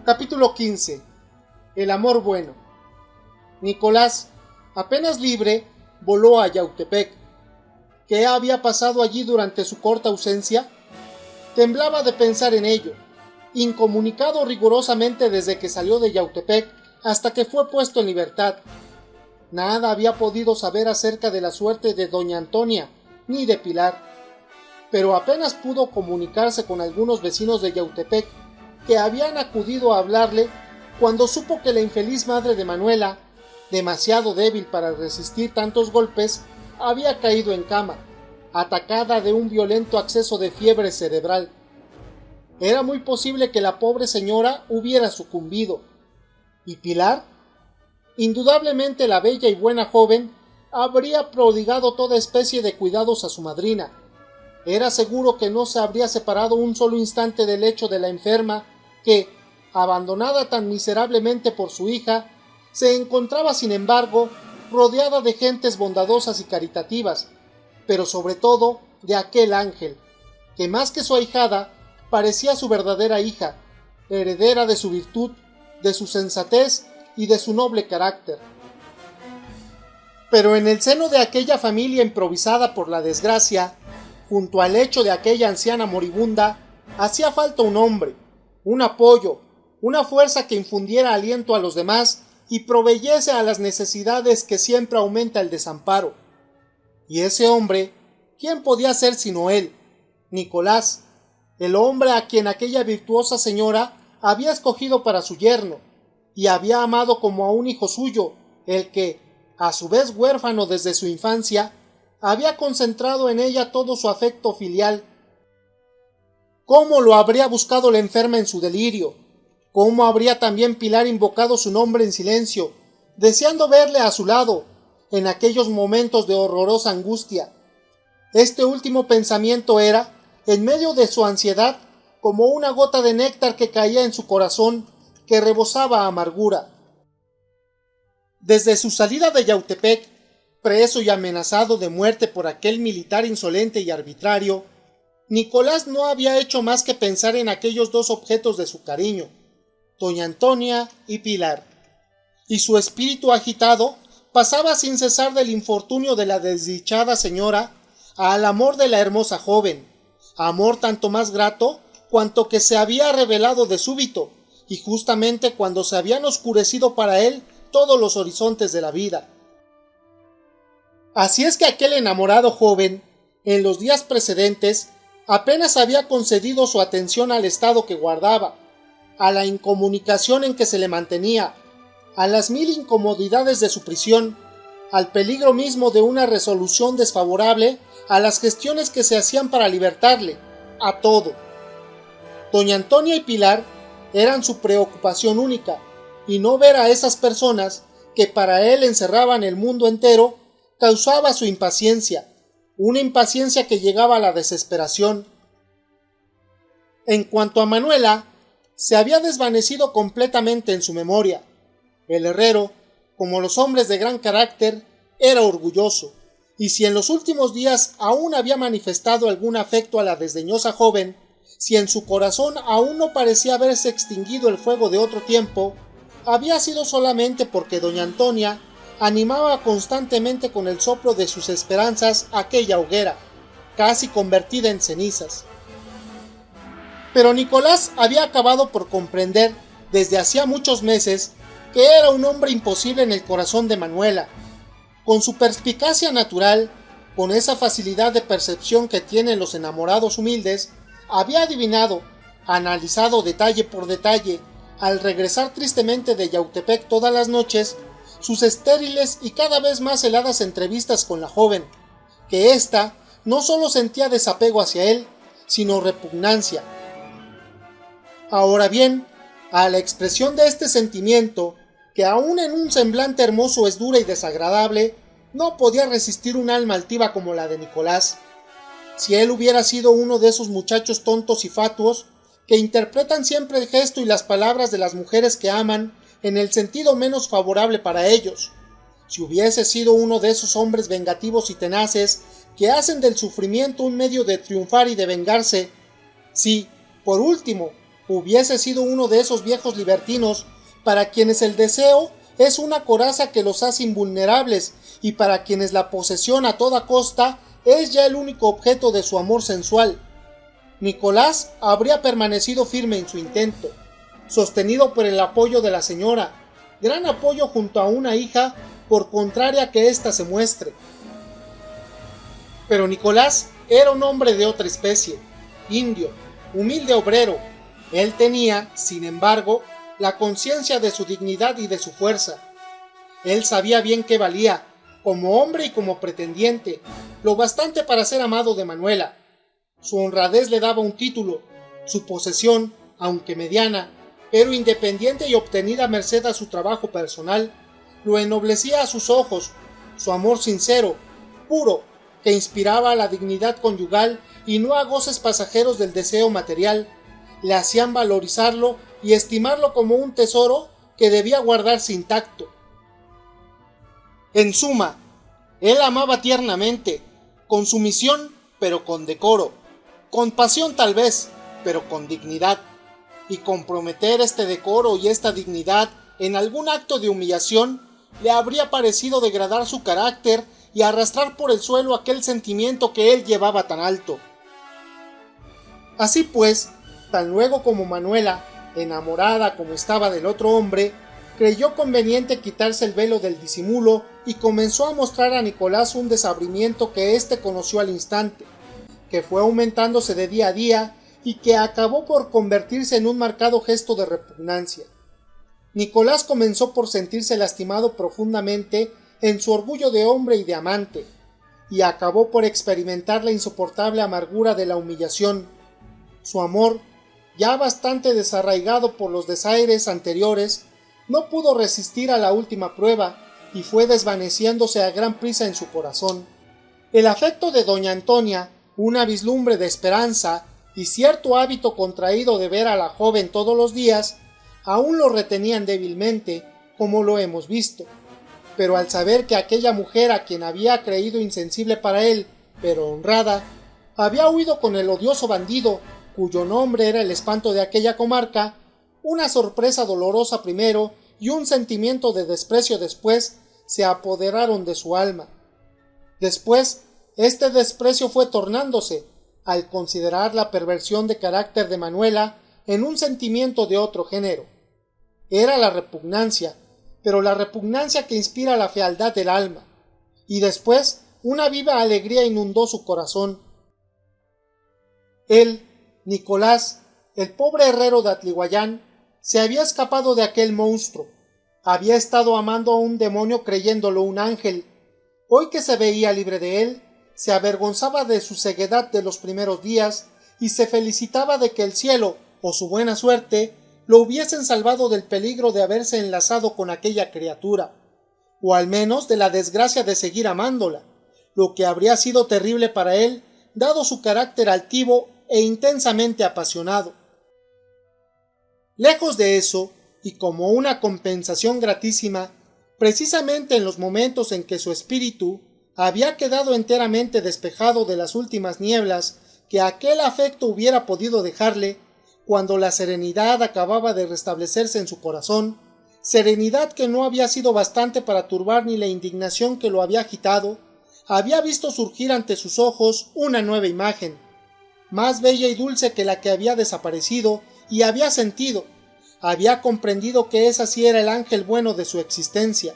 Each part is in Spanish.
Capítulo 15. El amor bueno. Nicolás, apenas libre, voló a Yautepec. ¿Qué había pasado allí durante su corta ausencia? Temblaba de pensar en ello, incomunicado rigurosamente desde que salió de Yautepec hasta que fue puesto en libertad. Nada había podido saber acerca de la suerte de doña Antonia, ni de Pilar, pero apenas pudo comunicarse con algunos vecinos de Yautepec que habían acudido a hablarle cuando supo que la infeliz madre de Manuela, demasiado débil para resistir tantos golpes, había caído en cama, atacada de un violento acceso de fiebre cerebral. Era muy posible que la pobre señora hubiera sucumbido. ¿Y Pilar? Indudablemente la bella y buena joven habría prodigado toda especie de cuidados a su madrina. Era seguro que no se habría separado un solo instante del lecho de la enferma que, abandonada tan miserablemente por su hija, se encontraba sin embargo rodeada de gentes bondadosas y caritativas, pero sobre todo de aquel ángel, que más que su ahijada parecía su verdadera hija, heredera de su virtud, de su sensatez y de su noble carácter. Pero en el seno de aquella familia improvisada por la desgracia, junto al lecho de aquella anciana moribunda, hacía falta un hombre, un apoyo, una fuerza que infundiera aliento a los demás y proveyese a las necesidades que siempre aumenta el desamparo. Y ese hombre, ¿quién podía ser sino él? Nicolás, el hombre a quien aquella virtuosa señora había escogido para su yerno, y había amado como a un hijo suyo, el que, a su vez huérfano desde su infancia, había concentrado en ella todo su afecto filial. ¿Cómo lo habría buscado la enferma en su delirio? ¿Cómo habría también Pilar invocado su nombre en silencio, deseando verle a su lado, en aquellos momentos de horrorosa angustia? Este último pensamiento era, en medio de su ansiedad, como una gota de néctar que caía en su corazón, que rebosaba amargura. Desde su salida de Yautepec, preso y amenazado de muerte por aquel militar insolente y arbitrario, Nicolás no había hecho más que pensar en aquellos dos objetos de su cariño, doña Antonia y Pilar, y su espíritu agitado pasaba sin cesar del infortunio de la desdichada señora al amor de la hermosa joven, amor tanto más grato cuanto que se había revelado de súbito, y justamente cuando se habían oscurecido para él todos los horizontes de la vida. Así es que aquel enamorado joven, en los días precedentes, apenas había concedido su atención al estado que guardaba, a la incomunicación en que se le mantenía, a las mil incomodidades de su prisión, al peligro mismo de una resolución desfavorable, a las gestiones que se hacían para libertarle, a todo. Doña Antonia y Pilar eran su preocupación única, y no ver a esas personas que para él encerraban el mundo entero causaba su impaciencia, una impaciencia que llegaba a la desesperación. En cuanto a Manuela, se había desvanecido completamente en su memoria. El herrero, como los hombres de gran carácter, era orgulloso, y si en los últimos días aún había manifestado algún afecto a la desdeñosa joven, si en su corazón aún no parecía haberse extinguido el fuego de otro tiempo, había sido solamente porque doña Antonia animaba constantemente con el soplo de sus esperanzas aquella hoguera, casi convertida en cenizas. Pero Nicolás había acabado por comprender, desde hacía muchos meses, que era un hombre imposible en el corazón de Manuela. Con su perspicacia natural, con esa facilidad de percepción que tienen los enamorados humildes, había adivinado, analizado detalle por detalle, al regresar tristemente de Yautepec todas las noches, sus estériles y cada vez más heladas entrevistas con la joven, que ésta no solo sentía desapego hacia él, sino repugnancia. Ahora bien, a la expresión de este sentimiento, que aun en un semblante hermoso es dura y desagradable, no podía resistir un alma altiva como la de Nicolás. Si él hubiera sido uno de esos muchachos tontos y fatuos, que interpretan siempre el gesto y las palabras de las mujeres que aman en el sentido menos favorable para ellos, si hubiese sido uno de esos hombres vengativos y tenaces que hacen del sufrimiento un medio de triunfar y de vengarse, si, por último, hubiese sido uno de esos viejos libertinos para quienes el deseo es una coraza que los hace invulnerables y para quienes la posesión a toda costa es ya el único objeto de su amor sensual. Nicolás habría permanecido firme en su intento, sostenido por el apoyo de la señora, gran apoyo junto a una hija, por contraria que ésta se muestre. Pero Nicolás era un hombre de otra especie, indio, humilde obrero. Él tenía, sin embargo, la conciencia de su dignidad y de su fuerza. Él sabía bien que valía, como hombre y como pretendiente, lo bastante para ser amado de Manuela. Su honradez le daba un título, su posesión, aunque mediana, pero independiente y obtenida merced a su trabajo personal, lo ennoblecía a sus ojos. Su amor sincero, puro, que inspiraba a la dignidad conyugal y no a goces pasajeros del deseo material, le hacían valorizarlo y estimarlo como un tesoro que debía guardarse intacto. En suma, él amaba tiernamente, con sumisión, pero con decoro, con pasión tal vez, pero con dignidad, y comprometer este decoro y esta dignidad en algún acto de humillación le habría parecido degradar su carácter y arrastrar por el suelo aquel sentimiento que él llevaba tan alto. Así pues, tan luego como Manuela, enamorada como estaba del otro hombre, creyó conveniente quitarse el velo del disimulo y comenzó a mostrar a Nicolás un desabrimiento que éste conoció al instante, que fue aumentándose de día a día y que acabó por convertirse en un marcado gesto de repugnancia. Nicolás comenzó por sentirse lastimado profundamente en su orgullo de hombre y de amante, y acabó por experimentar la insoportable amargura de la humillación. Su amor, ya bastante desarraigado por los desaires anteriores, no pudo resistir a la última prueba y fue desvaneciéndose a gran prisa en su corazón. El afecto de doña Antonia, una vislumbre de esperanza y cierto hábito contraído de ver a la joven todos los días, aún lo retenían débilmente, como lo hemos visto. Pero al saber que aquella mujer a quien había creído insensible para él, pero honrada, había huido con el odioso bandido, cuyo nombre era el espanto de aquella comarca, una sorpresa dolorosa primero y un sentimiento de desprecio después se apoderaron de su alma. Después, este desprecio fue tornándose, al considerar la perversión de carácter de Manuela, en un sentimiento de otro género. Era la repugnancia, pero la repugnancia que inspira la fealdad del alma, y después una viva alegría inundó su corazón. Él, Nicolás, el pobre herrero de Atlihuayán, se había escapado de aquel monstruo, había estado amando a un demonio creyéndolo un ángel. Hoy que se veía libre de él, se avergonzaba de su ceguedad de los primeros días y se felicitaba de que el cielo, o su buena suerte, lo hubiesen salvado del peligro de haberse enlazado con aquella criatura, o al menos de la desgracia de seguir amándola, lo que habría sido terrible para él, dado su carácter altivo e intensamente apasionado. Lejos de eso, y como una compensación gratísima, precisamente en los momentos en que su espíritu había quedado enteramente despejado de las últimas nieblas que aquel afecto hubiera podido dejarle, cuando la serenidad acababa de restablecerse en su corazón, serenidad que no había sido bastante para turbar ni la indignación que lo había agitado, había visto surgir ante sus ojos una nueva imagen, más bella y dulce que la que había desaparecido, y había sentido, había comprendido que esa sí era el ángel bueno de su existencia.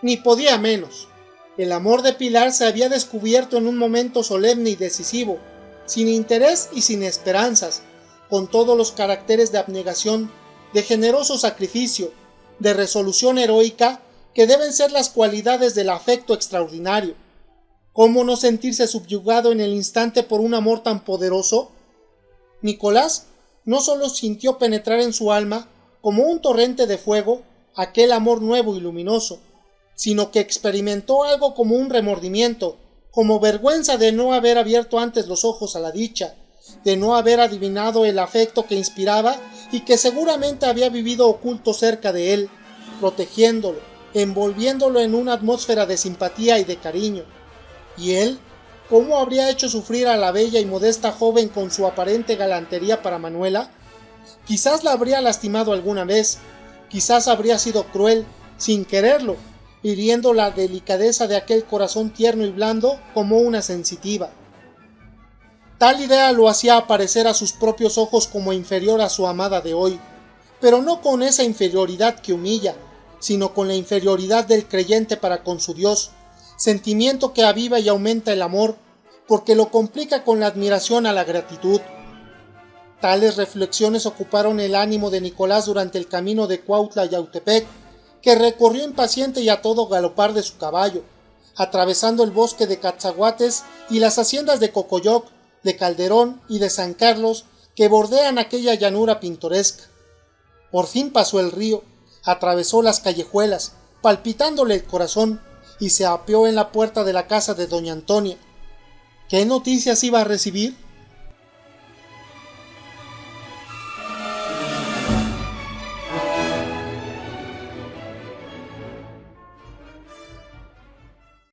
Ni podía menos. El amor de Pilar se había descubierto en un momento solemne y decisivo, sin interés y sin esperanzas, con todos los caracteres de abnegación, de generoso sacrificio, de resolución heroica, que deben ser las cualidades del afecto extraordinario. ¿Cómo no sentirse subyugado en el instante por un amor tan poderoso? Nicolás no solo sintió penetrar en su alma, como un torrente de fuego, aquel amor nuevo y luminoso, sino que experimentó algo como un remordimiento, como vergüenza de no haber abierto antes los ojos a la dicha, de no haber adivinado el afecto que inspiraba y que seguramente había vivido oculto cerca de él, protegiéndolo, envolviéndolo en una atmósfera de simpatía y de cariño. Y él, cómo habría hecho sufrir a la bella y modesta joven con su aparente galantería para Manuela. Quizás la habría lastimado alguna vez, quizás habría sido cruel, sin quererlo, hiriendo la delicadeza de aquel corazón tierno y blando como una sensitiva. Tal idea lo hacía aparecer a sus propios ojos como inferior a su amada de hoy, pero no con esa inferioridad que humilla, sino con la inferioridad del creyente para con su Dios, sentimiento que aviva y aumenta el amor, porque lo complica con la admiración a la gratitud. Tales reflexiones ocuparon el ánimo de Nicolás durante el camino de Cuautla a Yautepec, que recorrió impaciente y a todo galopar de su caballo, atravesando el bosque de Catzahuates y las haciendas de Cocoyoc, de Calderón y de San Carlos que bordean aquella llanura pintoresca. Por fin pasó el río, atravesó las callejuelas, palpitándole el corazón, y se apeó en la puerta de la casa de doña Antonia. ¿Qué noticias iba a recibir?